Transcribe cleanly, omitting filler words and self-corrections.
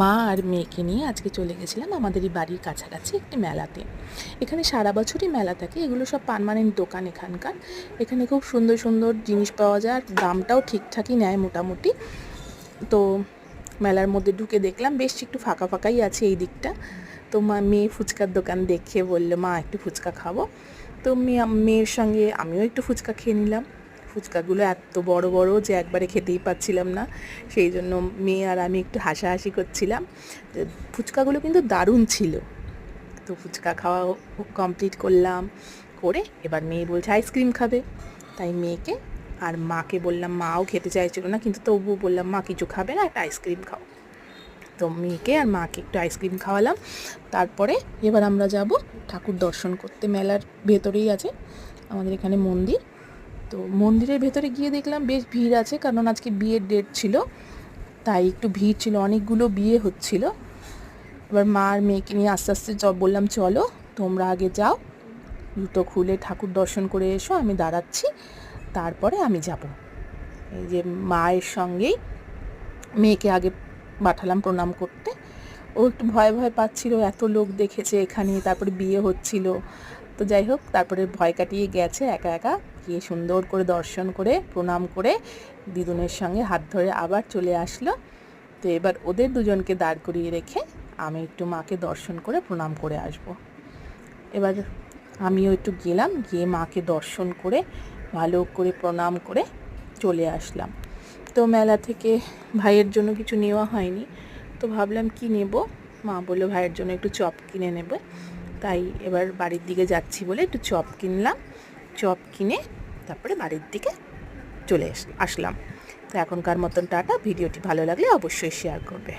মা আর মেয়েকে নিয়ে আজকে চলে গেছিলাম আমাদেরই বাড়ির কাছাকাছি একটি মেলাতে। এখানে সারা বছরই মেলা থাকে, এগুলো সব পার্মানেন্ট দোকান এখানকার। এখানে খুব সুন্দর সুন্দর জিনিস পাওয়া যায় আর দামটাও ঠিকঠাকই নেয় মোটামুটি। তো মেলার মধ্যে ঢুকে দেখলাম বেশ একটু ফাঁকা ফাঁকাই আছে এই দিকটা। তো মেয়ে ফুচকার দোকান দেখে বললো, মা একটু ফুচকা খাবো। তো মেয়ের সঙ্গে আমিও একটু ফুচকা খেয়ে নিলাম। ফুচকাগুলো এত বড় বড় যে একবারে খেতেই পাচ্ছিলাম না, সেই জন্য মেয়ে আর আমি একটু হাসাহাসি করছিলাম। ফুচকাগুলো কিন্তু দারুণ ছিল। তো ফুচকা খাওয়া কমপ্লিট করলাম, করে এবার মেয়ে বলছে আইসক্রিম খাবে। তাই মেয়েকে আর মাকে বললাম, মাও খেতে চাইছিল না, কিন্তু তবুও বললাম, মা কিছু খাবে না, একটা আইসক্রিম খাও। তো মেয়েকে আর মাকে একটু আইসক্রিম খাওয়ালাম। তারপরে এবার আমরা যাব ঠাকুর দর্শন করতে। মেলার ভেতরেই আছে আমাদের এখানে মন্দির। তো মন্দিরের ভেতরে গিয়ে দেখলাম বেশ ভিড় আছে, কারণ আজকে বিয়ের ডেট ছিল, তাই একটু ভিড় ছিল, অনেকগুলো বিয়ে হচ্ছিল। এবার মা আর মেয়েকে নিয়ে আস্তে আস্তে বললাম, চলো তোমরা আগে যাও, জুতো খুলে ঠাকুর দর্শন করে এসো, আমি দাঁড়াচ্ছি, তারপরে আমি যাব। এই যে মায়ের সঙ্গেই মেয়েকে আগে পাঠালাম প্রণাম করতে। ও একটু ভয় ভয় পাচ্ছিল, এত লোক দেখেছে এখানে, তারপরে বিয়ে হচ্ছিল। তো যাই হোক, তারপরে ভয় কাটিয়ে গেছে, একা একা গিয়ে সুন্দর করে দর্শন করে প্রণাম করে দিদুনের সঙ্গে হাত ধরে আবার চলে আসলো। তো এবার ওদের দুজনকে দাঁড় করিয়ে রেখে আমি একটু মাকে দর্শন করে প্রণাম করে আসব। এবার আমিও একটু গেলাম, গিয়ে মাকে দর্শন করে ভালো করে প্রণাম করে চলে আসলাম। তো মেলা থেকে ভাইয়ের জন্য কিছু নেওয়া হয়নি, তো ভাবলাম কি নেব। মা বললো ভাইয়ের জন্য একটু চপ কিনে নেবে, তাই এবার বাড়ির দিকে যাচ্ছি বলে একটু চপ কিনলাম। চপ কিনে তারপরে বাড়ির দিকে চলে আসলাম। তো এখনকার মতন টাটা। ভিডিওটি ভালো লাগলে অবশ্যই শেয়ার করবে।